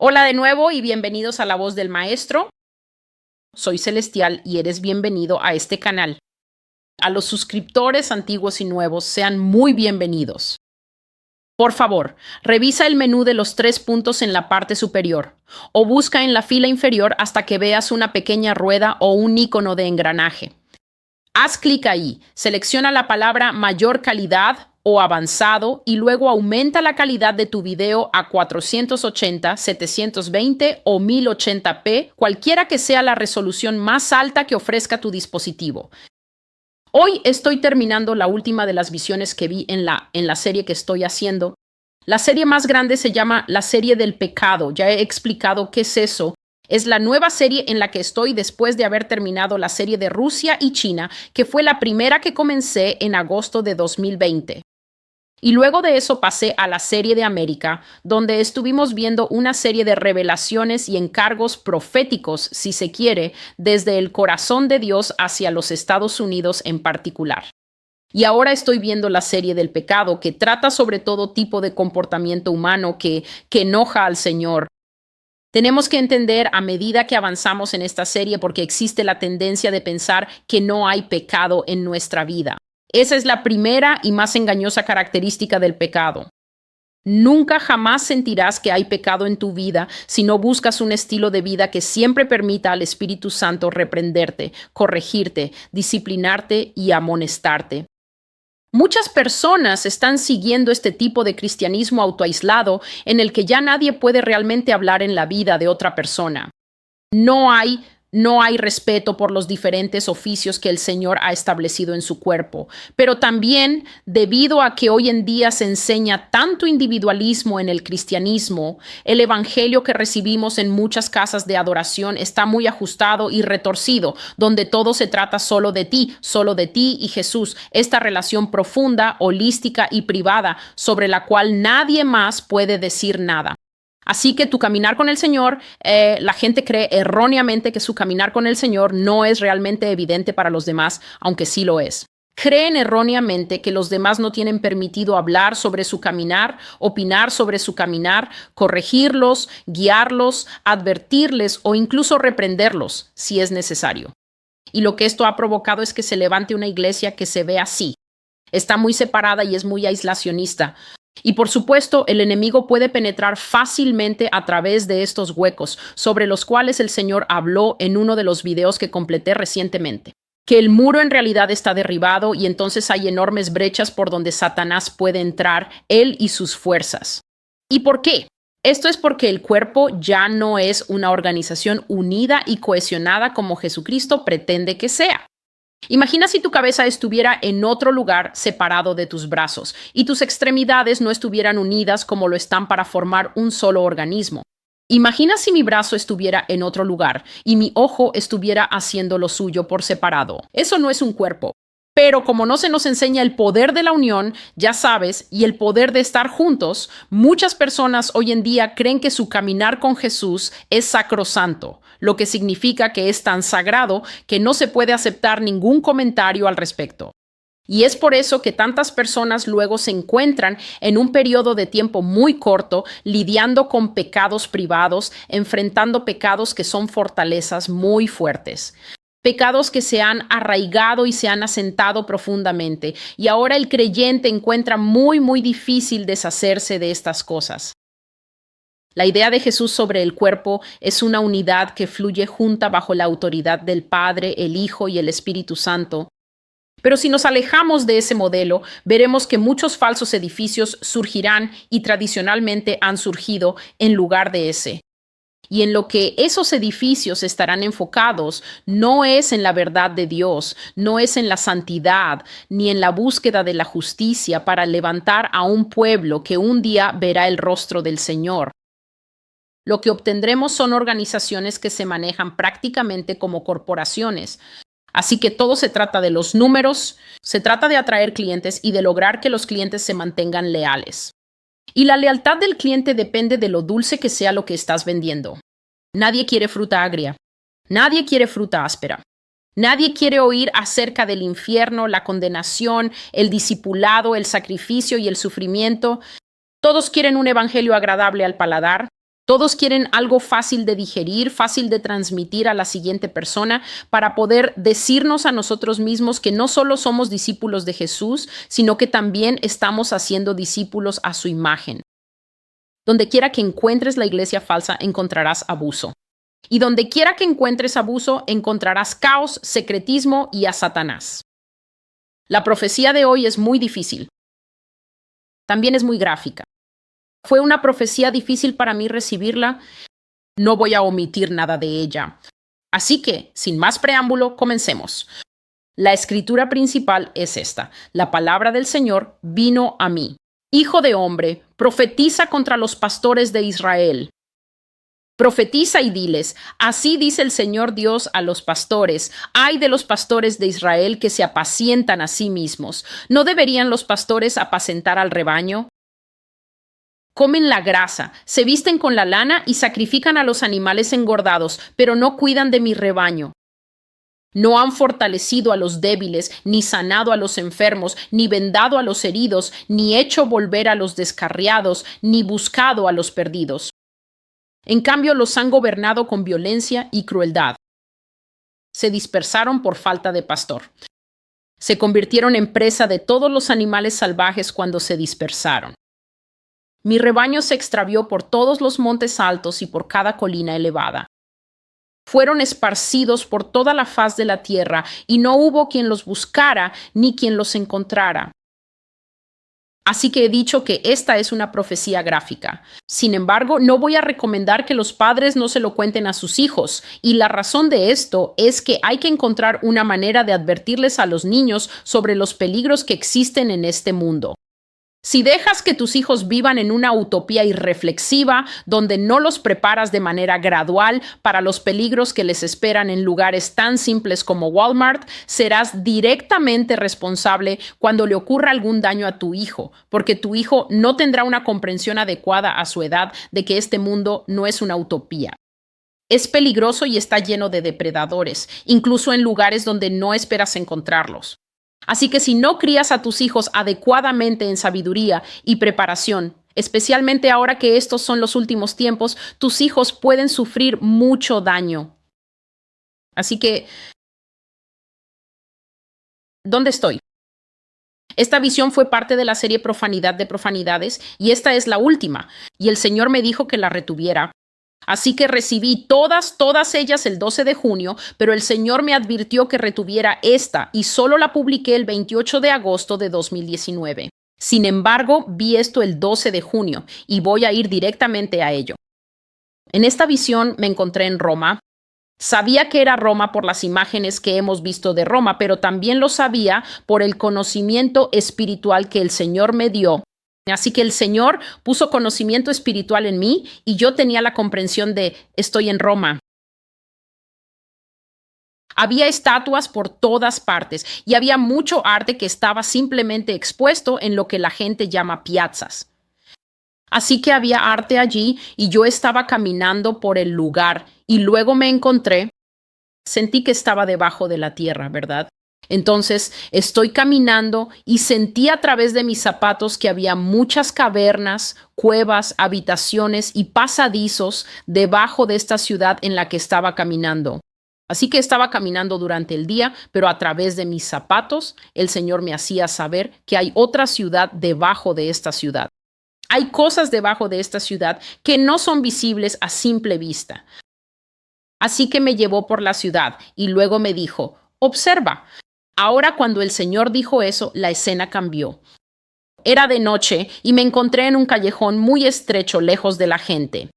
Hola de nuevo y bienvenidos a La Voz del Maestro. Soy Celestial y eres bienvenido a este canal. A los suscriptores antiguos y nuevos, sean muy bienvenidos. Por favor, revisa el menú de los 3 puntos en la parte superior o busca en la fila inferior hasta que veas una pequeña rueda o un icono de engranaje. Haz clic ahí, selecciona la palabra mayor calidad o avanzado y luego aumenta la calidad de tu video a 480, 720 o 1080p, cualquiera que sea la resolución más alta que ofrezca tu dispositivo. Hoy estoy terminando la última de las visiones que vi en la serie que estoy haciendo. La serie más grande se llama la serie del pecado. Ya he explicado qué es eso. Es la nueva serie en la que estoy después de haber terminado la serie de Rusia y China, que fue la primera que comencé en agosto de 2020. Y luego de eso pasé a la serie de América, donde estuvimos viendo una serie de revelaciones y encargos proféticos, si se quiere, desde el corazón de Dios hacia los Estados Unidos en particular. Y ahora estoy viendo la serie del pecado, que trata sobre todo tipo de comportamiento humano que enoja al Señor. Tenemos que entender a medida que avanzamos en esta serie porque existe la tendencia de pensar que no hay pecado en nuestra vida. Esa es la primera y más engañosa característica del pecado. Nunca jamás sentirás que hay pecado en tu vida si no buscas un estilo de vida que siempre permita al Espíritu Santo reprenderte, corregirte, disciplinarte y amonestarte. Muchas personas están siguiendo este tipo de cristianismo autoaislado en el que ya nadie puede realmente hablar en la vida de otra persona. No hay respeto por los diferentes oficios que el Señor ha establecido en su cuerpo, pero también debido a que hoy en día se enseña tanto individualismo en el cristianismo, el evangelio que recibimos en muchas casas de adoración está muy ajustado y retorcido, donde todo se trata solo de ti y Jesús, esta relación profunda, holística y privada sobre la cual nadie más puede decir nada. Así que tu caminar con el Señor, la gente cree erróneamente que su caminar con el Señor no es realmente evidente para los demás, aunque sí lo es. Creen erróneamente que los demás no tienen permitido hablar sobre su caminar, opinar sobre su caminar, corregirlos, guiarlos, advertirles o incluso reprenderlos si es necesario. Y lo que esto ha provocado es que se levante una iglesia que se ve así. Está muy separada y es muy aislacionista. Y por supuesto, el enemigo puede penetrar fácilmente a través de estos huecos, sobre los cuales el Señor habló en uno de los videos que completé recientemente. Que el muro en realidad está derribado y entonces hay enormes brechas por donde Satanás puede entrar, él y sus fuerzas. ¿Y por qué? Esto es porque el cuerpo ya no es una organización unida y cohesionada como Jesucristo pretende que sea. Imagina si tu cabeza estuviera en otro lugar separado de tus brazos y tus extremidades no estuvieran unidas como lo están para formar un solo organismo. Imagina si mi brazo estuviera en otro lugar y mi ojo estuviera haciendo lo suyo por separado. Eso no es un cuerpo. Pero como no se nos enseña el poder de la unión, ya sabes, y el poder de estar juntos, muchas personas hoy en día creen que su caminar con Jesús es sacrosanto, lo que significa que es tan sagrado que no se puede aceptar ningún comentario al respecto. Y es por eso que tantas personas luego se encuentran en un periodo de tiempo muy corto lidiando con pecados privados, enfrentando pecados que son fortalezas muy fuertes. Pecados que se han arraigado y se han asentado profundamente. Y ahora el creyente encuentra muy difícil deshacerse de estas cosas. La idea de Jesús sobre el cuerpo es una unidad que fluye junta bajo la autoridad del Padre, el Hijo y el Espíritu Santo. Pero si nos alejamos de ese modelo, veremos que muchos falsos edificios surgirán y tradicionalmente han surgido en lugar de ese. Y en lo que esos edificios estarán enfocados no es en la verdad de Dios, no es en la santidad, ni en la búsqueda de la justicia para levantar a un pueblo que un día verá el rostro del Señor. Lo que obtendremos son organizaciones que se manejan prácticamente como corporaciones. Así que todo se trata de los números, se trata de atraer clientes y de lograr que los clientes se mantengan leales. Y la lealtad del cliente depende de lo dulce que sea lo que estás vendiendo. Nadie quiere fruta agria. Nadie quiere fruta áspera. Nadie quiere oír acerca del infierno, la condenación, el discipulado, el sacrificio y el sufrimiento. Todos quieren un evangelio agradable al paladar, Todos quieren algo fácil de digerir, fácil de transmitir a la siguiente persona para poder decirnos a nosotros mismos que no solo somos discípulos de Jesús, sino que también estamos haciendo discípulos a su imagen. Donde quiera que encuentres la iglesia falsa, encontrarás abuso. Y donde quiera que encuentres abuso, encontrarás caos, secretismo y a Satanás. La profecía de hoy es muy difícil. También es muy gráfica. Fue una profecía difícil para mí recibirla. No voy a omitir nada de ella. Así que, sin más preámbulo, comencemos. La escritura principal es esta. La palabra del Señor vino a mí. Hijo de hombre, profetiza contra los pastores de Israel. Profetiza y diles, así dice el Señor Dios a los pastores, ay de los pastores de Israel que se apacientan a sí mismos. ¿No deberían los pastores apacentar al rebaño? Comen la grasa, se visten con la lana y sacrifican a los animales engordados, pero no cuidan de mi rebaño. No han fortalecido a los débiles, ni sanado a los enfermos, ni vendado a los heridos, ni hecho volver a los descarriados, ni buscado a los perdidos. En cambio, los han gobernado con violencia y crueldad. Se dispersaron por falta de pastor. Se convirtieron en presa de todos los animales salvajes cuando se dispersaron. Mi rebaño se extravió por todos los montes altos y por cada colina elevada. Fueron esparcidos por toda la faz de la tierra, y no hubo quien los buscara ni quien los encontrara. Así que he dicho que esta es una profecía gráfica. Sin embargo, no voy a recomendar que los padres no se lo cuenten a sus hijos, y la razón de esto es que hay que encontrar una manera de advertirles a los niños sobre los peligros que existen en este mundo. Si dejas que tus hijos vivan en una utopía irreflexiva, donde no los preparas de manera gradual para los peligros que les esperan en lugares tan simples como Walmart, serás directamente responsable cuando le ocurra algún daño a tu hijo, porque tu hijo no tendrá una comprensión adecuada a su edad de que este mundo no es una utopía. Es peligroso y está lleno de depredadores, incluso en lugares donde no esperas encontrarlos. Así que si no crías a tus hijos adecuadamente en sabiduría y preparación, especialmente ahora que estos son los últimos tiempos, tus hijos pueden sufrir mucho daño. Así que, ¿dónde estoy? Esta visión fue parte de la serie Profanidad de Profanidades y esta es la última, y el Señor me dijo que la retuviera. Así que recibí todas ellas el 12 de junio, pero el Señor me advirtió que retuviera esta y solo la publiqué el 28 de agosto de 2019. Sin embargo, vi esto el 12 de junio y voy a ir directamente a ello. En esta visión me encontré en Roma. Sabía que era Roma por las imágenes que hemos visto de Roma, pero también lo sabía por el conocimiento espiritual que el Señor me dio. Así que el Señor puso conocimiento espiritual en mí y yo tenía la comprensión de estoy en Roma. Había estatuas por todas partes y había mucho arte que estaba simplemente expuesto en lo que la gente llama piazzas. Así que había arte allí y yo estaba caminando por el lugar y luego me encontré, sentí que estaba debajo de la tierra, ¿verdad? Entonces estoy caminando y sentí a través de mis zapatos que había muchas cavernas, cuevas, habitaciones y pasadizos debajo de esta ciudad en la que estaba caminando. Así que estaba caminando durante el día, pero a través de mis zapatos el Señor me hacía saber que hay otra ciudad debajo de esta ciudad. Hay cosas debajo de esta ciudad que no son visibles a simple vista. Así que me llevó por la ciudad y luego me dijo, observa. Ahora, cuando el Señor dijo eso, la escena cambió. Era de noche y me encontré en un callejón muy estrecho lejos de la gente.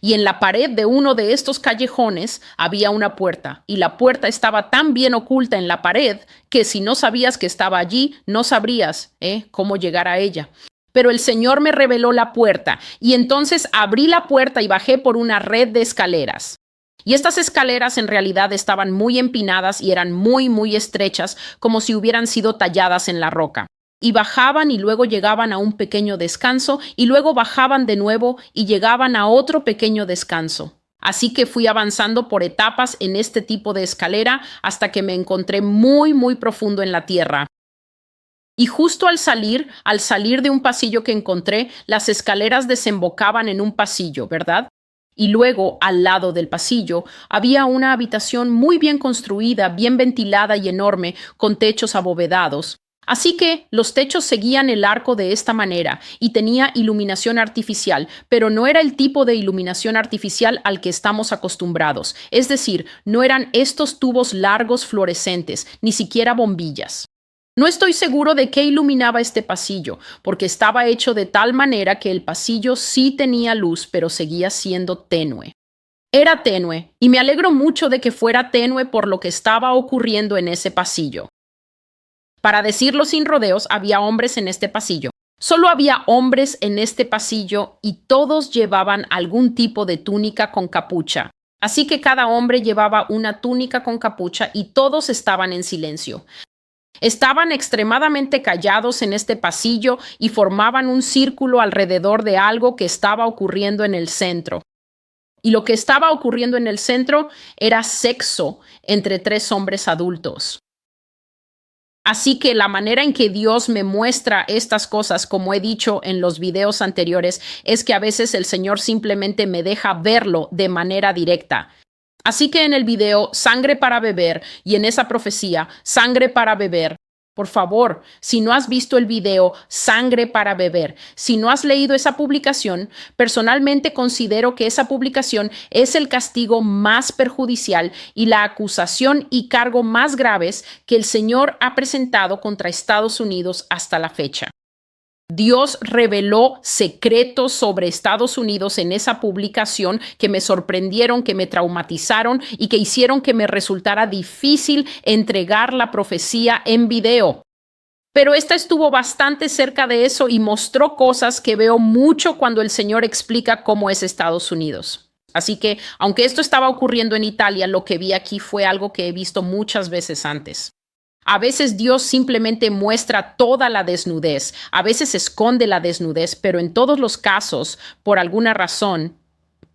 Y en la pared de uno de estos callejones había una puerta, y la puerta estaba tan bien oculta en la pared que si no sabías que estaba allí, no sabrías cómo llegar a ella. Pero el Señor me reveló la puerta, y entonces abrí la puerta y bajé por una red de escaleras. Y estas escaleras en realidad estaban muy empinadas y eran muy estrechas, como si hubieran sido talladas en la roca. Y bajaban y luego llegaban a un pequeño descanso y luego bajaban de nuevo y llegaban a otro pequeño descanso. Así que fui avanzando por etapas en este tipo de escalera hasta que me encontré muy profundo en la tierra. Y justo al salir de un pasillo que encontré, las escaleras desembocaban en un pasillo, ¿verdad? Y luego, al lado del pasillo, había una habitación muy bien construida, bien ventilada y enorme, con techos abovedados. Así que los techos seguían el arco de esta manera y tenía iluminación artificial, pero no era el tipo de iluminación artificial al que estamos acostumbrados. Es decir, no eran estos tubos largos fluorescentes, ni siquiera bombillas. No estoy seguro de qué iluminaba este pasillo, porque estaba hecho de tal manera que el pasillo sí tenía luz, pero seguía siendo tenue. Era tenue, y me alegro mucho de que fuera tenue por lo que estaba ocurriendo en ese pasillo. Para decirlo sin rodeos, había hombres en este pasillo. Solo había hombres en este pasillo y todos llevaban algún tipo de túnica con capucha. Así que cada hombre llevaba una túnica con capucha y todos estaban en silencio. Estaban extremadamente callados en este pasillo y formaban un círculo alrededor de algo que estaba ocurriendo en el centro. Y lo que estaba ocurriendo en el centro era sexo entre tres hombres adultos. Así que la manera en que Dios me muestra estas cosas, como he dicho en los videos anteriores, es que a veces el Señor simplemente me deja verlo de manera directa. Así que en el video Sangre para beber y en esa profecía Sangre para beber, por favor, si no has visto el video Sangre para beber, si no has leído esa publicación, personalmente considero que esa publicación es el castigo más perjudicial y la acusación y cargo más graves que el Señor ha presentado contra Estados Unidos hasta la fecha. Dios reveló secretos sobre Estados Unidos en esa publicación que me sorprendieron, que me traumatizaron y que hicieron que me resultara difícil entregar la profecía en video. Pero esta estuvo bastante cerca de eso y mostró cosas que veo mucho cuando el Señor explica cómo es Estados Unidos. Así que, aunque esto estaba ocurriendo en Italia, lo que vi aquí fue algo que he visto muchas veces antes. A veces Dios simplemente muestra toda la desnudez, a veces esconde la desnudez, pero en todos los casos, por alguna razón,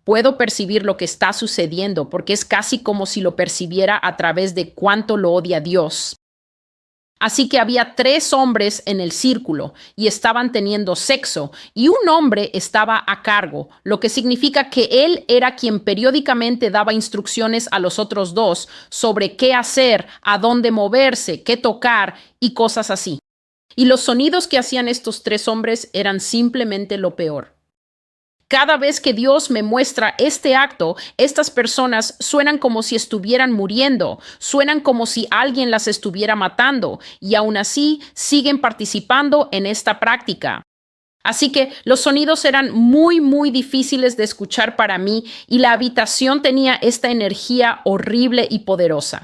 puedo percibir lo que está sucediendo, porque es casi como si lo percibiera a través de cuánto lo odia Dios. Así que había tres hombres en el círculo y estaban teniendo sexo y un hombre estaba a cargo, lo que significa que él era quien periódicamente daba instrucciones a los otros dos sobre qué hacer, a dónde moverse, qué tocar y cosas así. Y los sonidos que hacían estos tres hombres eran simplemente lo peor. Cada vez que Dios me muestra este acto, estas personas suenan como si estuvieran muriendo, suenan como si alguien las estuviera matando y aún así siguen participando en esta práctica. Así que los sonidos eran muy difíciles de escuchar para mí y la habitación tenía esta energía horrible y poderosa.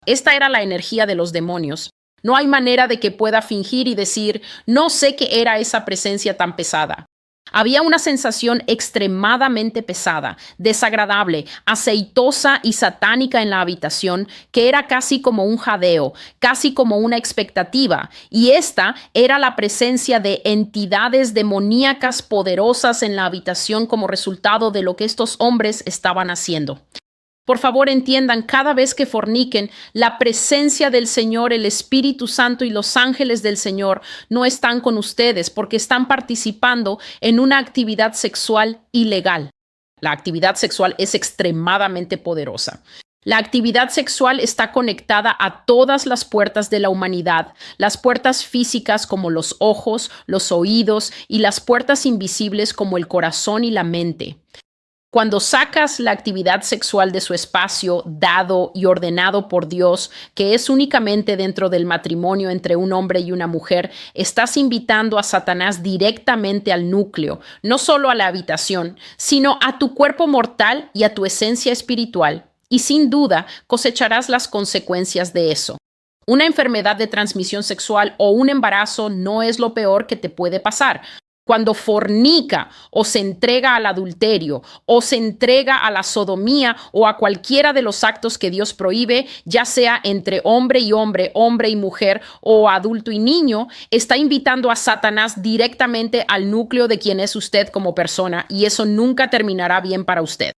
Esta era la energía de los demonios. No hay manera de que pueda fingir y decir, no sé qué era esa presencia tan pesada. Había una sensación extremadamente pesada, desagradable, aceitosa y satánica en la habitación que era casi como un jadeo, casi como una expectativa, y esta era la presencia de entidades demoníacas poderosas en la habitación como resultado de lo que estos hombres estaban haciendo. Por favor, entiendan, cada vez que forniquen, la presencia del Señor, el Espíritu Santo y los ángeles del Señor no están con ustedes porque están participando en una actividad sexual ilegal. La actividad sexual es extremadamente poderosa. La actividad sexual está conectada a todas las puertas de la humanidad, las puertas físicas como los ojos, los oídos y las puertas invisibles como el corazón y la mente. Cuando sacas la actividad sexual de su espacio dado y ordenado por Dios, que es únicamente dentro del matrimonio entre un hombre y una mujer, estás invitando a Satanás directamente al núcleo, no solo a la habitación, sino a tu cuerpo mortal y a tu esencia espiritual. Y sin duda cosecharás las consecuencias de eso. Una enfermedad de transmisión sexual o un embarazo no es lo peor que te puede pasar. Cuando fornica o se entrega al adulterio o se entrega a la sodomía o a cualquiera de los actos que Dios prohíbe, ya sea entre hombre y hombre, hombre y mujer o adulto y niño, está invitando a Satanás directamente al núcleo de quien es usted como persona y eso nunca terminará bien para usted.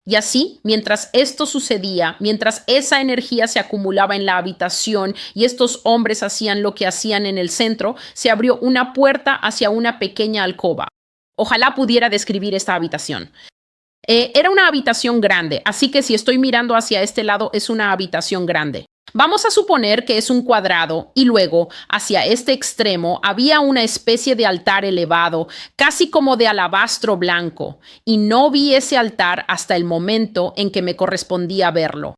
Y así, mientras esto sucedía, mientras esa energía se acumulaba en la habitación y estos hombres hacían lo que hacían en el centro, se abrió una puerta hacia una pequeña alcoba. Ojalá pudiera describir esta habitación. Era una habitación grande, así que si estoy mirando hacia este lado es una habitación grande. Vamos a suponer que es un cuadrado y luego hacia este extremo había una especie de altar elevado, casi como de alabastro blanco, y no vi ese altar hasta el momento en que me correspondía verlo.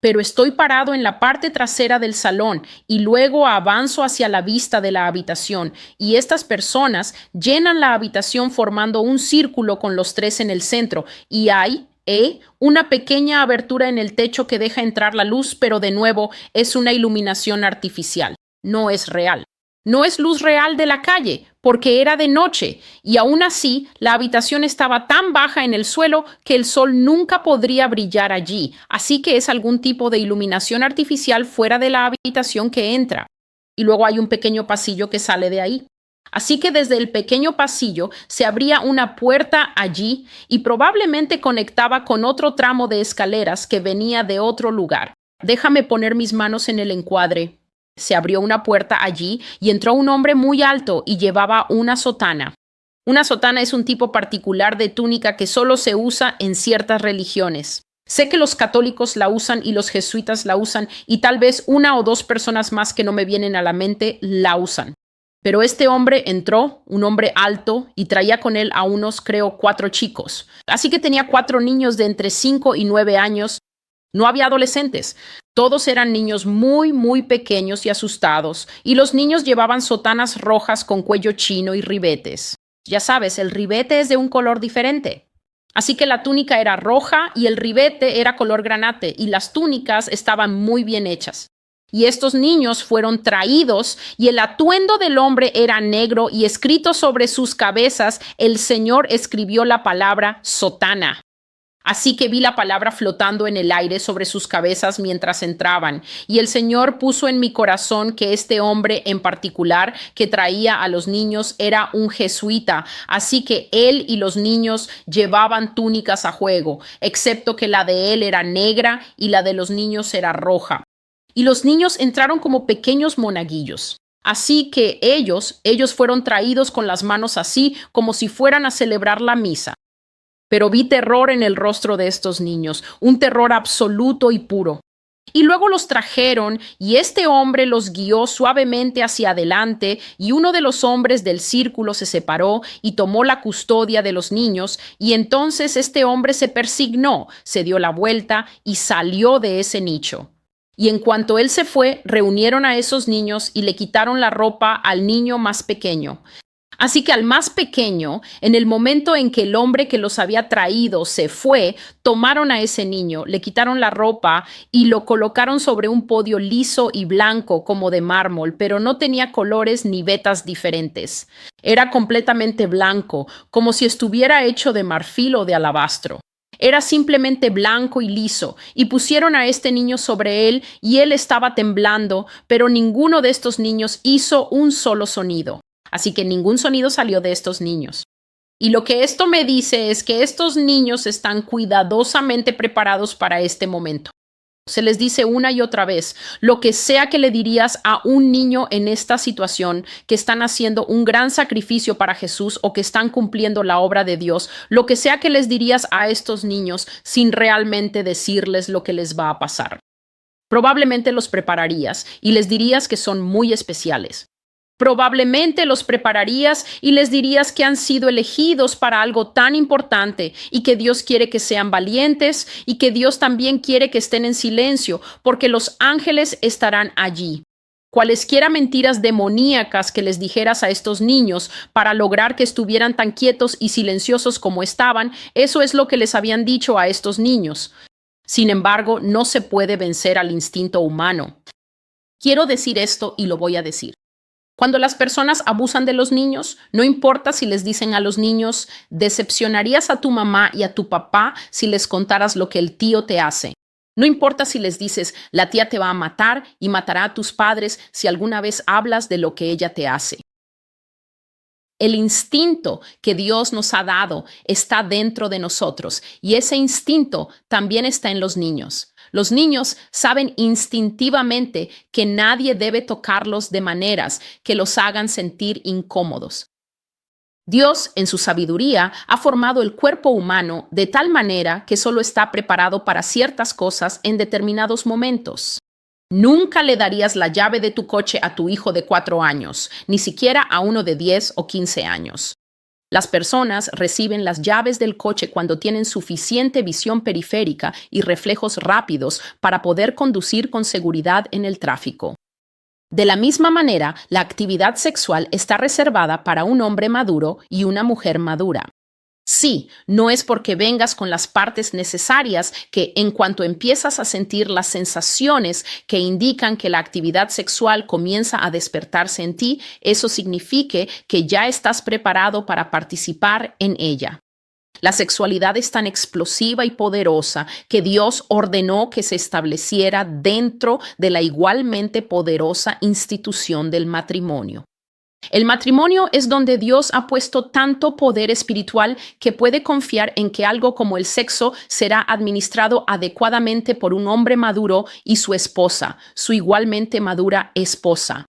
Pero estoy parado en la parte trasera del salón y luego avanzo hacia la vista de la habitación y estas personas llenan la habitación formando un círculo con los tres en el centro y hay una pequeña abertura en el techo que deja entrar la luz, pero de nuevo es una iluminación artificial, no es real. No es luz real de la calle, porque era de noche, y aún así la habitación estaba tan baja en el suelo que el sol nunca podría brillar allí, así que es algún tipo de iluminación artificial fuera de la habitación que entra. Y luego hay un pequeño pasillo que sale de ahí. Así que desde el pequeño pasillo se abría una puerta allí y probablemente conectaba con otro tramo de escaleras que venía de otro lugar. Déjame poner mis manos en el encuadre. Se abrió una puerta allí y entró un hombre muy alto y llevaba una sotana. Una sotana es un tipo particular de túnica que solo se usa en ciertas religiones. Sé que los católicos la usan y los jesuitas la usan y tal vez una o dos personas más que no me vienen a la mente la usan. Pero este hombre entró, un hombre alto, y traía con él a unos, creo, 4 chicos. Así que tenía 4 niños de entre 5 y 9 años. No había adolescentes. Todos eran niños muy, muy pequeños y asustados, y los niños llevaban sotanas rojas con cuello chino y ribetes. Ya sabes, el ribete es de un color diferente. Así que la túnica era roja y el ribete era color granate, y las túnicas estaban muy bien hechas. Y estos niños fueron traídos, y el atuendo del hombre era negro, y escrito sobre sus cabezas, el Señor escribió la palabra sotana. Así que vi la palabra flotando en el aire sobre sus cabezas mientras entraban, y el Señor puso en mi corazón que este hombre en particular que traía a los niños era un jesuita, así que él y los niños llevaban túnicas a juego, excepto que la de él era negra y la de los niños era roja. Y los niños entraron como pequeños monaguillos. Así que ellos fueron traídos con las manos así, como si fueran a celebrar la misa. Pero vi terror en el rostro de estos niños, un terror absoluto y puro. Y luego los trajeron, y este hombre los guió suavemente hacia adelante, y uno de los hombres del círculo se separó y tomó la custodia de los niños, y entonces este hombre se persignó, se dio la vuelta y salió de ese nicho. Y en cuanto él se fue, reunieron a esos niños y le quitaron la ropa al niño más pequeño. Así que al más pequeño, en el momento en que el hombre que los había traído se fue, tomaron a ese niño, le quitaron la ropa y lo colocaron sobre un podio liso y blanco como de mármol, pero no tenía colores ni vetas diferentes. Era completamente blanco, como si estuviera hecho de marfil o de alabastro. Era simplemente blanco y liso, y pusieron a este niño sobre él, y él estaba temblando, pero ninguno de estos niños hizo un solo sonido. Así que ningún sonido salió de estos niños. Y lo que esto me dice es que estos niños están cuidadosamente preparados para este momento. Se les dice una y otra vez, lo que sea que le dirías a un niño en esta situación, que están haciendo un gran sacrificio para Jesús o que están cumpliendo la obra de Dios, lo que sea que les dirías a estos niños sin realmente decirles lo que les va a pasar. Probablemente los prepararías y les dirías que son muy especiales. Probablemente los prepararías y les dirías que han sido elegidos para algo tan importante y que Dios quiere que sean valientes y que Dios también quiere que estén en silencio porque los ángeles estarán allí. Cualesquiera mentiras demoníacas que les dijeras a estos niños para lograr que estuvieran tan quietos y silenciosos como estaban, eso es lo que les habían dicho a estos niños. Sin embargo, no se puede vencer al instinto humano. Quiero decir esto y lo voy a decir. Cuando las personas abusan de los niños, no importa si les dicen a los niños, decepcionarías a tu mamá y a tu papá si les contaras lo que el tío te hace. No importa si les dices, la tía te va a matar y matará a tus padres si alguna vez hablas de lo que ella te hace. El instinto que Dios nos ha dado está dentro de nosotros y ese instinto también está en los niños. Los niños saben instintivamente que nadie debe tocarlos de maneras que los hagan sentir incómodos. Dios, en su sabiduría, ha formado el cuerpo humano de tal manera que solo está preparado para ciertas cosas en determinados momentos. Nunca le darías la llave de tu coche a tu hijo de 4 años, ni siquiera a uno de 10 o 15 años. Las personas reciben las llaves del coche cuando tienen suficiente visión periférica y reflejos rápidos para poder conducir con seguridad en el tráfico. De la misma manera, la actividad sexual está reservada para un hombre maduro y una mujer madura. Sí, no es porque vengas con las partes necesarias que en cuanto empiezas a sentir las sensaciones que indican que la actividad sexual comienza a despertarse en ti, eso signifique que ya estás preparado para participar en ella. La sexualidad es tan explosiva y poderosa que Dios ordenó que se estableciera dentro de la igualmente poderosa institución del matrimonio. El matrimonio es donde Dios ha puesto tanto poder espiritual que puede confiar en que algo como el sexo será administrado adecuadamente por un hombre maduro y su esposa, su igualmente madura esposa.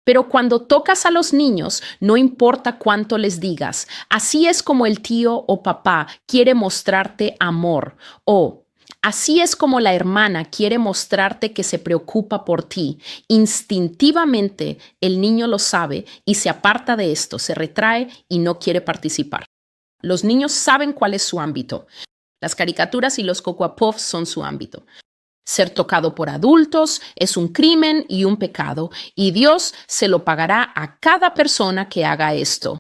Pero cuando tocas a los niños, no importa cuánto les digas, así es como el tío o papá quiere mostrarte amor, o así es como la hermana quiere mostrarte que se preocupa por ti. Instintivamente el niño lo sabe y se aparta de esto, se retrae y no quiere participar. Los niños saben cuál es su ámbito. Las caricaturas y los Cocoa Puffs son su ámbito. Ser tocado por adultos es un crimen y un pecado, y Dios se lo pagará a cada persona que haga esto.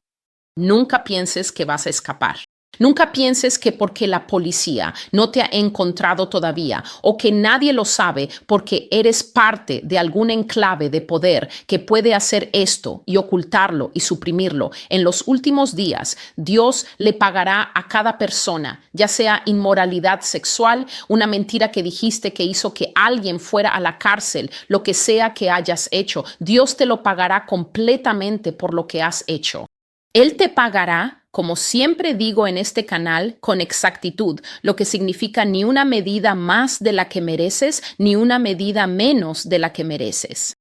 Nunca pienses que vas a escapar. Nunca pienses que porque la policía no te ha encontrado todavía o que nadie lo sabe porque eres parte de algún enclave de poder que puede hacer esto y ocultarlo y suprimirlo. En los últimos días, Dios le pagará a cada persona, ya sea inmoralidad sexual, una mentira que dijiste que hizo que alguien fuera a la cárcel, lo que sea que hayas hecho. Dios te lo pagará completamente por lo que has hecho. Él te pagará, como siempre digo en este canal, con exactitud, lo que significa ni una medida más de la que mereces, ni una medida menos de la que mereces.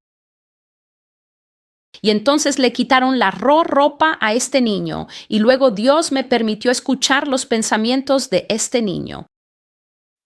Y entonces le quitaron la ropa a este niño, y luego Dios me permitió escuchar los pensamientos de este niño.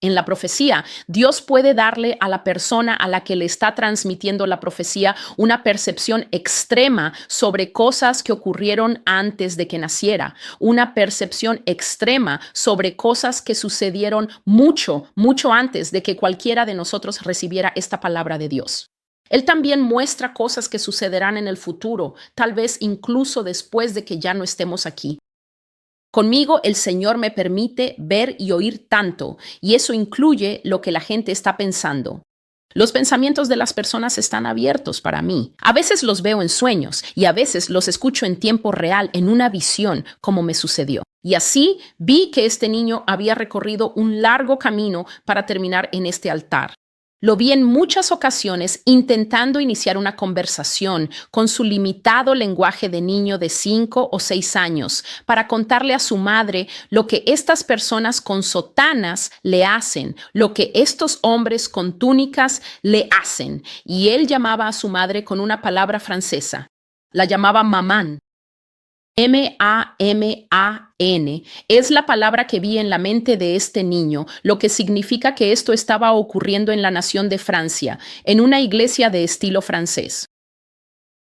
En la profecía, Dios puede darle a la persona a la que le está transmitiendo la profecía una percepción extrema sobre cosas que ocurrieron antes de que naciera, una percepción extrema sobre cosas que sucedieron mucho antes de que cualquiera de nosotros recibiera esta palabra de Dios. Él también muestra cosas que sucederán en el futuro, tal vez incluso después de que ya no estemos aquí. Conmigo el Señor me permite ver y oír tanto, y eso incluye lo que la gente está pensando. Los pensamientos de las personas están abiertos para mí. A veces los veo en sueños y a veces los escucho en tiempo real, en una visión, como me sucedió. Y así vi que este niño había recorrido un largo camino para terminar en este altar. Lo vi en muchas ocasiones intentando iniciar una conversación con su limitado lenguaje de niño de 5 o 6 años para contarle a su madre lo que estas personas con sotanas le hacen, lo que estos hombres con túnicas le hacen. Y él llamaba a su madre con una palabra francesa. La llamaba mamán. M-A-M-A-N es la palabra que vi en la mente de este niño, lo que significa que esto estaba ocurriendo en la nación de Francia, en una iglesia de estilo francés.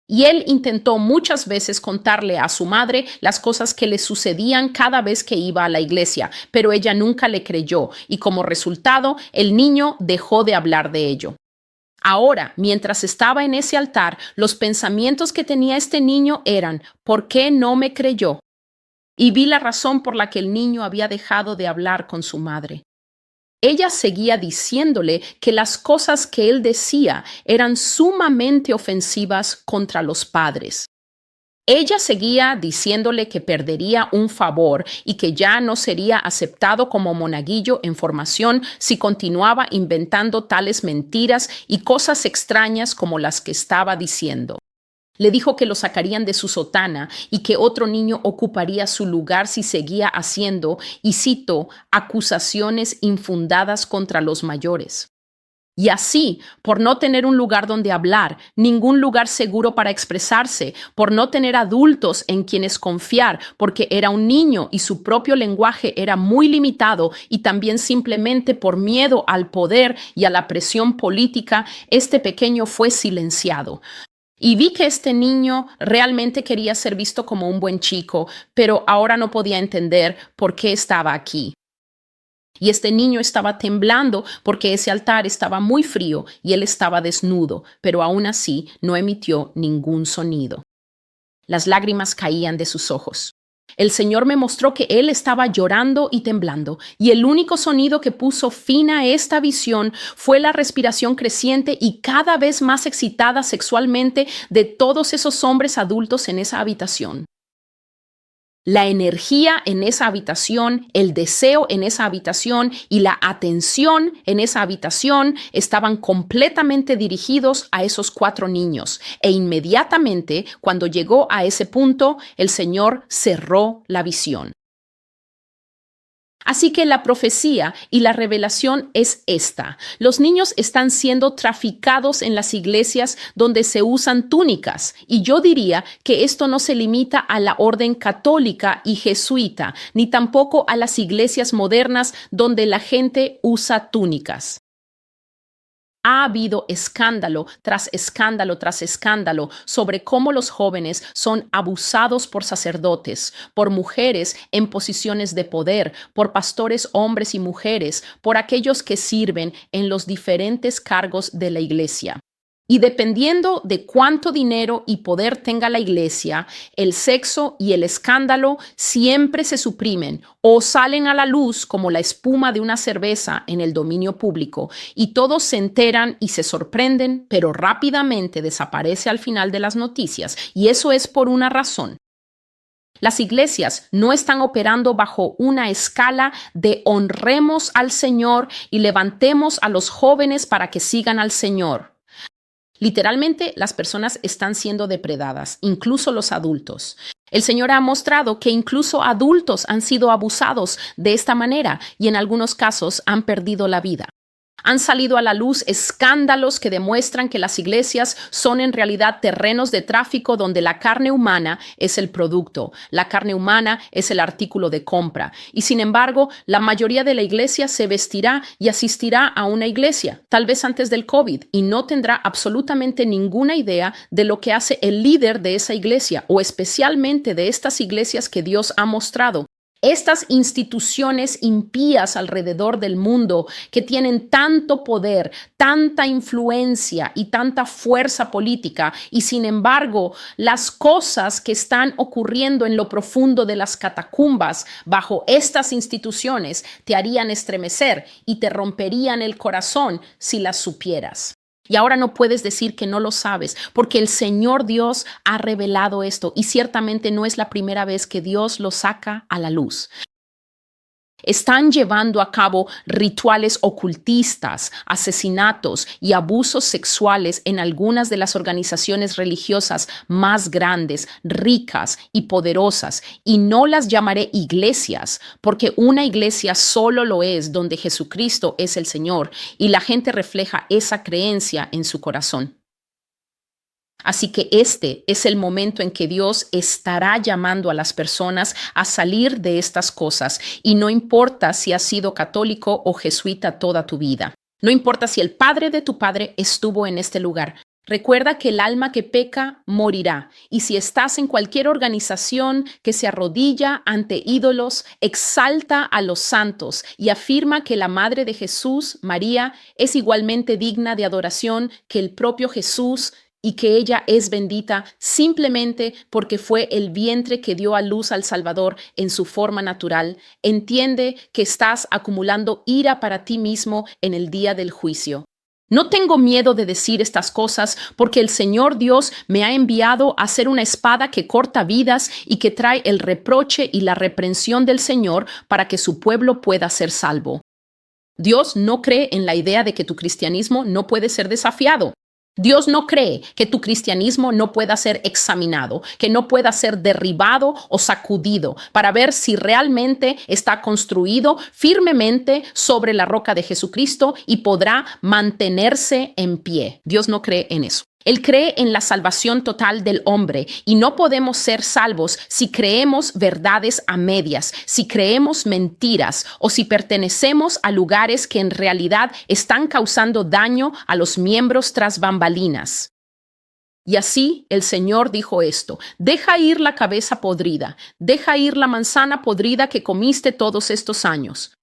Y él intentó muchas veces contarle a su madre las cosas que le sucedían cada vez que iba a la iglesia, pero ella nunca le creyó y como resultado el niño dejó de hablar de ello. Ahora, mientras estaba en ese altar, los pensamientos que tenía este niño eran, ¿por qué no me creyó? Y vi la razón por la que el niño había dejado de hablar con su madre. Ella seguía diciéndole que las cosas que él decía eran sumamente ofensivas contra los padres. Ella seguía diciéndole que perdería un favor y que ya no sería aceptado como monaguillo en formación si continuaba inventando tales mentiras y cosas extrañas como las que estaba diciendo. Le dijo que lo sacarían de su sotana y que otro niño ocuparía su lugar si seguía haciendo, y cito, acusaciones infundadas contra los mayores. Y así, por no tener un lugar donde hablar, ningún lugar seguro para expresarse, por no tener adultos en quienes confiar, porque era un niño y su propio lenguaje era muy limitado, y también simplemente por miedo al poder y a la presión política, este pequeño fue silenciado. Y vi que este niño realmente quería ser visto como un buen chico, pero ahora no podía entender por qué estaba aquí. Y este niño estaba temblando porque ese altar estaba muy frío y él estaba desnudo, pero aún así no emitió ningún sonido. Las lágrimas caían de sus ojos. El Señor me mostró que él estaba llorando y temblando, y el único sonido que puso fin a esta visión fue la respiración creciente y cada vez más excitada sexualmente de todos esos hombres adultos en esa habitación. La energía en esa habitación, el deseo en esa habitación y la atención en esa habitación estaban completamente dirigidos a esos 4 niños. E inmediatamente, cuando llegó a ese punto, el Señor cerró la visión. Así que la profecía y la revelación es esta. Los niños están siendo traficados en las iglesias donde se usan túnicas. Y yo diría que esto no se limita a la orden católica y jesuita, ni tampoco a las iglesias modernas donde la gente usa túnicas. Ha habido escándalo tras escándalo tras escándalo sobre cómo los jóvenes son abusados por sacerdotes, por mujeres en posiciones de poder, por pastores hombres y mujeres, por aquellos que sirven en los diferentes cargos de la iglesia. Y dependiendo de cuánto dinero y poder tenga la iglesia, el sexo y el escándalo siempre se suprimen o salen a la luz como la espuma de una cerveza en el dominio público, y todos se enteran y se sorprenden, pero rápidamente desaparece al final de las noticias, y eso es por una razón. Las iglesias no están operando bajo una escala de honremos al Señor y levantemos a los jóvenes para que sigan al Señor. Literalmente, las personas están siendo depredadas, incluso los adultos. El Señor ha mostrado que incluso adultos han sido abusados de esta manera y en algunos casos han perdido la vida. Han salido a la luz escándalos que demuestran que las iglesias son en realidad terrenos de tráfico donde la carne humana es el producto, la carne humana es el artículo de compra. Y sin embargo, la mayoría de la iglesia se vestirá y asistirá a una iglesia, tal vez antes del COVID, y no tendrá absolutamente ninguna idea de lo que hace el líder de esa iglesia, o especialmente de estas iglesias que Dios ha mostrado. Estas instituciones impías alrededor del mundo que tienen tanto poder, tanta influencia y tanta fuerza política, y sin embargo, las cosas que están ocurriendo en lo profundo de las catacumbas bajo estas instituciones te harían estremecer y te romperían el corazón si las supieras. Y ahora no puedes decir que no lo sabes, porque el Señor Dios ha revelado esto, y ciertamente no es la primera vez que Dios lo saca a la luz. Están llevando a cabo rituales ocultistas, asesinatos y abusos sexuales en algunas de las organizaciones religiosas más grandes, ricas y poderosas, y no las llamaré iglesias, porque una iglesia solo lo es donde Jesucristo es el Señor y la gente refleja esa creencia en su corazón. Así que este es el momento en que Dios estará llamando a las personas a salir de estas cosas, y no importa si has sido católico o jesuita toda tu vida. No importa si el padre de tu padre estuvo en este lugar. Recuerda que el alma que peca morirá, y si estás en cualquier organización que se arrodilla ante ídolos, exalta a los santos y afirma que la Madre de Jesús, María, es igualmente digna de adoración que el propio Jesús, y que ella es bendita simplemente porque fue el vientre que dio a luz al Salvador en su forma natural, entiende que estás acumulando ira para ti mismo en el día del juicio. No tengo miedo de decir estas cosas porque el Señor Dios me ha enviado a ser una espada que corta vidas y que trae el reproche y la reprensión del Señor para que su pueblo pueda ser salvo. Dios no cree en la idea de que tu cristianismo no puede ser desafiado. Dios no cree que tu cristianismo no pueda ser examinado, que no pueda ser derribado o sacudido para ver si realmente está construido firmemente sobre la roca de Jesucristo y podrá mantenerse en pie. Dios no cree en eso. Él cree en la salvación total del hombre y no podemos ser salvos si creemos verdades a medias, si creemos mentiras o si pertenecemos a lugares que en realidad están causando daño a los miembros tras bambalinas. Y así el Señor dijo esto: deja ir la cabeza podrida, deja ir la manzana podrida que comiste todos estos años.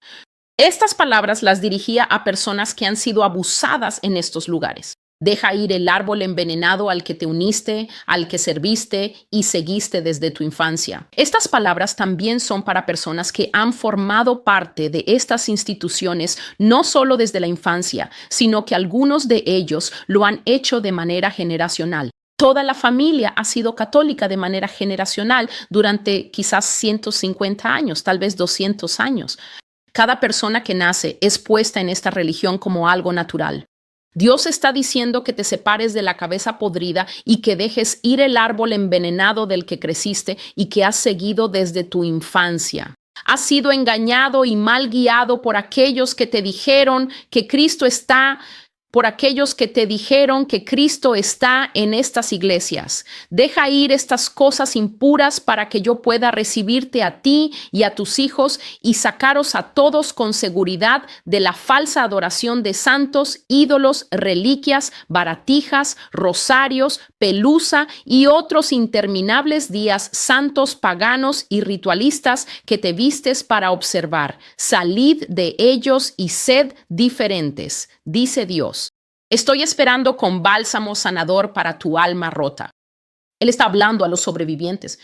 Estas palabras las dirigía a personas que han sido abusadas en estos lugares. Deja ir el árbol envenenado al que te uniste, al que serviste y seguiste desde tu infancia. Estas palabras también son para personas que han formado parte de estas instituciones no solo desde la infancia, sino que algunos de ellos lo han hecho de manera generacional. Toda la familia ha sido católica de manera generacional durante quizás 150 años, tal vez 200 años. Cada persona que nace es puesta en esta religión como algo natural. Dios está diciendo que te separes de la cabeza podrida y que dejes ir el árbol envenenado del que creciste y que has seguido desde tu infancia. Has sido engañado y mal guiado por aquellos que te dijeron que Cristo está en estas iglesias. Deja ir estas cosas impuras para que yo pueda recibirte a ti y a tus hijos y sacaros a todos con seguridad de la falsa adoración de santos, ídolos, reliquias, baratijas, rosarios, pelusa y otros interminables días santos, paganos y ritualistas que te vistes para observar. Salid de ellos y sed diferentes, dice Dios. Estoy esperando con bálsamo sanador para tu alma rota. Él está hablando a los sobrevivientes.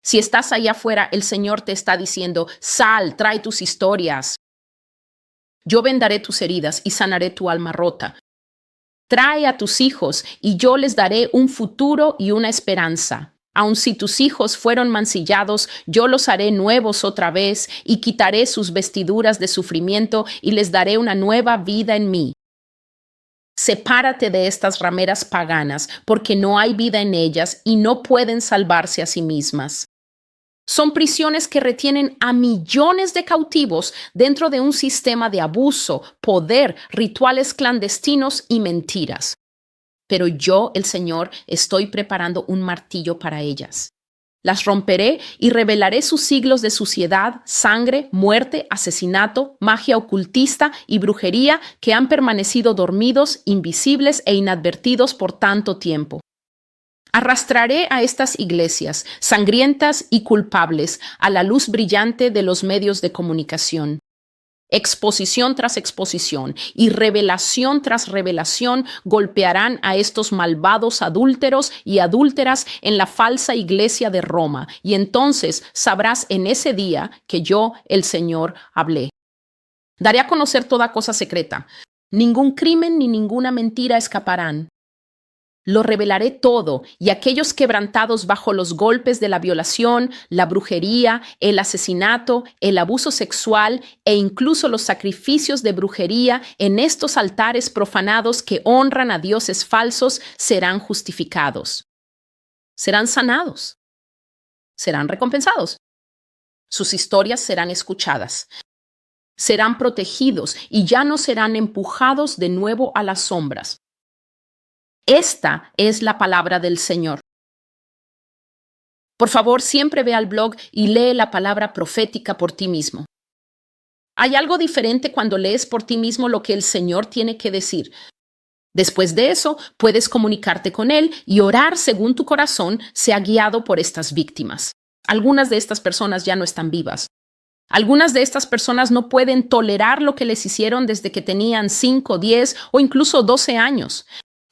Si estás allá afuera, el Señor te está diciendo: sal, trae tus historias. Yo vendaré tus heridas y sanaré tu alma rota. Trae a tus hijos y yo les daré un futuro y una esperanza. Aun si tus hijos fueron mancillados, yo los haré nuevos otra vez y quitaré sus vestiduras de sufrimiento y les daré una nueva vida en mí. Sepárate de estas rameras paganas, porque no hay vida en ellas y no pueden salvarse a sí mismas. Son prisiones que retienen a millones de cautivos dentro de un sistema de abuso, poder, rituales clandestinos y mentiras. Pero yo, el Señor, estoy preparando un martillo para ellas. Las romperé y revelaré sus siglos de suciedad, sangre, muerte, asesinato, magia ocultista y brujería que han permanecido dormidos, invisibles e inadvertidos por tanto tiempo. Arrastraré a estas iglesias, sangrientas y culpables, a la luz brillante de los medios de comunicación. Exposición tras exposición y revelación tras revelación golpearán a estos malvados adúlteros y adúlteras en la falsa iglesia de Roma, y entonces sabrás en ese día que yo, el Señor, hablé. Daré a conocer toda cosa secreta. Ningún crimen ni ninguna mentira escaparán. Lo revelaré todo, y aquellos quebrantados bajo los golpes de la violación, la brujería, el asesinato, el abuso sexual e incluso los sacrificios de brujería en estos altares profanados que honran a dioses falsos serán justificados. Serán sanados. Serán recompensados. Sus historias serán escuchadas. Serán protegidos y ya no serán empujados de nuevo a las sombras. Esta es la palabra del Señor. Por favor, siempre ve al blog y lee la palabra profética por ti mismo. Hay algo diferente cuando lees por ti mismo lo que el Señor tiene que decir. Después de eso, puedes comunicarte con Él y orar según tu corazón sea guiado por estas víctimas. Algunas de estas personas ya no están vivas. Algunas de estas personas no pueden tolerar lo que les hicieron desde que tenían 5, 10 o incluso 12 años.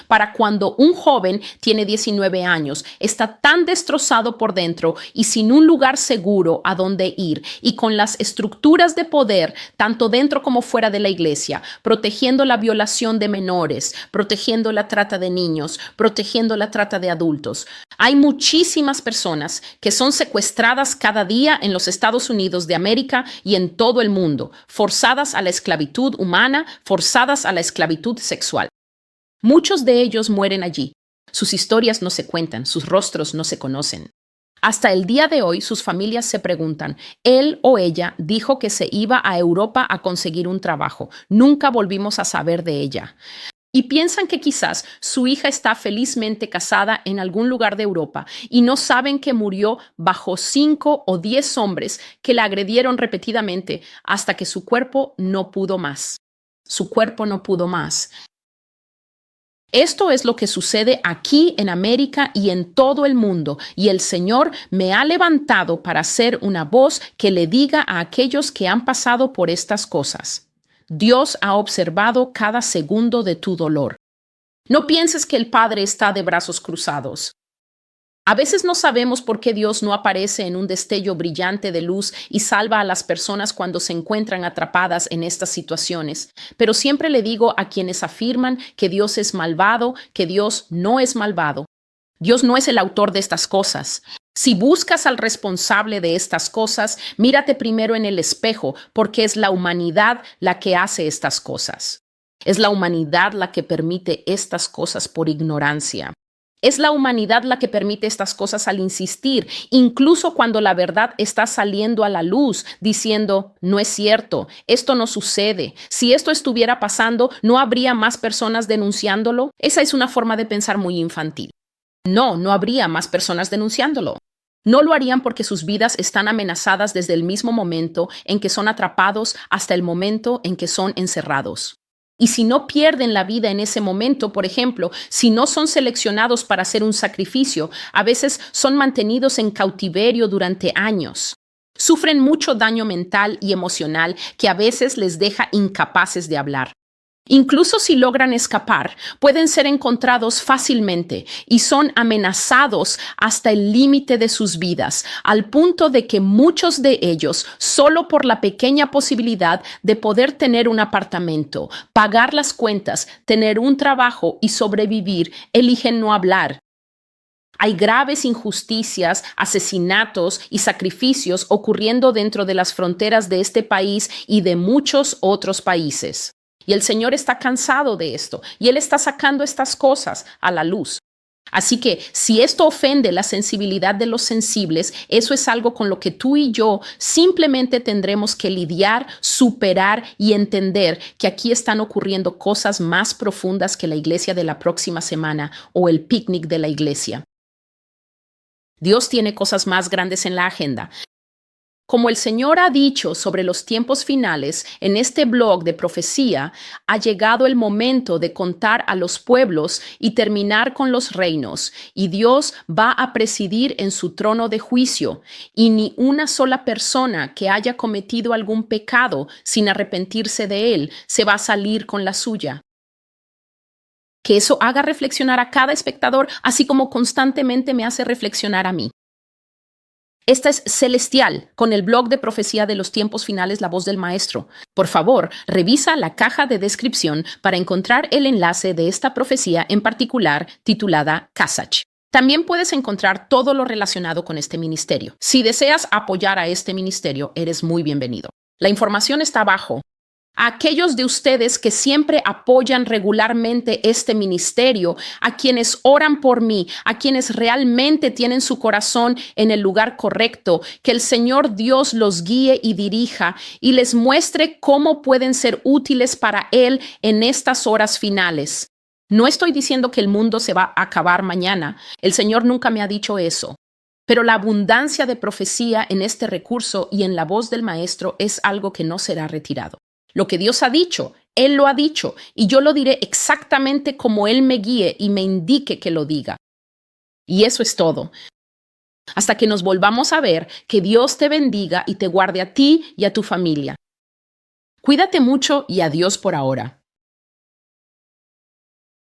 Para cuando un joven tiene 19 años, está tan destrozado por dentro y sin un lugar seguro a donde ir y con las estructuras de poder, tanto dentro como fuera de la iglesia, protegiendo la violación de menores, protegiendo la trata de niños, protegiendo la trata de adultos. Hay muchísimas personas que son secuestradas cada día en los Estados Unidos de América y en todo el mundo, forzadas a la esclavitud humana, forzadas a la esclavitud sexual. Muchos de ellos mueren allí. Sus historias no se cuentan, sus rostros no se conocen. Hasta el día de hoy, sus familias se preguntan, él o ella dijo que se iba a Europa a conseguir un trabajo. Nunca volvimos a saber de ella. Y piensan que quizás su hija está felizmente casada en algún lugar de Europa y no saben que murió bajo 5 o 10 hombres que la agredieron repetidamente hasta que su cuerpo no pudo más. Su cuerpo no pudo más. Esto es lo que sucede aquí en América y en todo el mundo, y el Señor me ha levantado para ser una voz que le diga a aquellos que han pasado por estas cosas. Dios ha observado cada segundo de tu dolor. No pienses que el Padre está de brazos cruzados. A veces no sabemos por qué Dios no aparece en un destello brillante de luz y salva a las personas cuando se encuentran atrapadas en estas situaciones, pero siempre le digo a quienes afirman que Dios es malvado, que Dios no es malvado. Dios no es el autor de estas cosas. Si buscas al responsable de estas cosas, mírate primero en el espejo, porque es la humanidad la que hace estas cosas. Es la humanidad la que permite estas cosas por ignorancia. Es la humanidad la que permite estas cosas al insistir, incluso cuando la verdad está saliendo a la luz, diciendo, no es cierto, esto no sucede. Si esto estuviera pasando, ¿no habría más personas denunciándolo? Esa es una forma de pensar muy infantil. No habría más personas denunciándolo. No lo harían porque sus vidas están amenazadas desde el mismo momento en que son atrapados hasta el momento en que son encerrados. Y si no pierden la vida en ese momento, por ejemplo, si no son seleccionados para hacer un sacrificio, a veces son mantenidos en cautiverio durante años. Sufren mucho daño mental y emocional que a veces les deja incapaces de hablar. Incluso si logran escapar, pueden ser encontrados fácilmente y son amenazados hasta el límite de sus vidas, al punto de que muchos de ellos, solo por la pequeña posibilidad de poder tener un apartamento, pagar las cuentas, tener un trabajo y sobrevivir, eligen no hablar. Hay graves injusticias, asesinatos y sacrificios ocurriendo dentro de las fronteras de este país y de muchos otros países. Y el Señor está cansado de esto y Él está sacando estas cosas a la luz. Así que si esto ofende la sensibilidad de los sensibles, eso es algo con lo que tú y yo simplemente tendremos que lidiar, superar y entender que aquí están ocurriendo cosas más profundas que la iglesia de la próxima semana o el picnic de la iglesia. Dios tiene cosas más grandes en la agenda. Como el Señor ha dicho sobre los tiempos finales en este blog de profecía, ha llegado el momento de contar a los pueblos y terminar con los reinos, y Dios va a presidir en su trono de juicio, y ni una sola persona que haya cometido algún pecado sin arrepentirse de él se va a salir con la suya. Que eso haga reflexionar a cada espectador, así como constantemente me hace reflexionar a mí. Esta es Celestial, con el blog de profecía de los tiempos finales, La Voz del Maestro. Por favor, revisa la caja de descripción para encontrar el enlace de esta profecía en particular titulada Kasach. También puedes encontrar todo lo relacionado con este ministerio. Si deseas apoyar a este ministerio, eres muy bienvenido. La información está abajo. A aquellos de ustedes que siempre apoyan regularmente este ministerio, a quienes oran por mí, a quienes realmente tienen su corazón en el lugar correcto, que el Señor Dios los guíe y dirija y les muestre cómo pueden ser útiles para Él en estas horas finales. No estoy diciendo que el mundo se va a acabar mañana. El Señor nunca me ha dicho eso. Pero la abundancia de profecía en este recurso y en la voz del Maestro es algo que no será retirado. Lo que Dios ha dicho, Él lo ha dicho, y yo lo diré exactamente como Él me guíe y me indique que lo diga. Y eso es todo. Hasta que nos volvamos a ver, que Dios te bendiga y te guarde a ti y a tu familia. Cuídate mucho y adiós por ahora.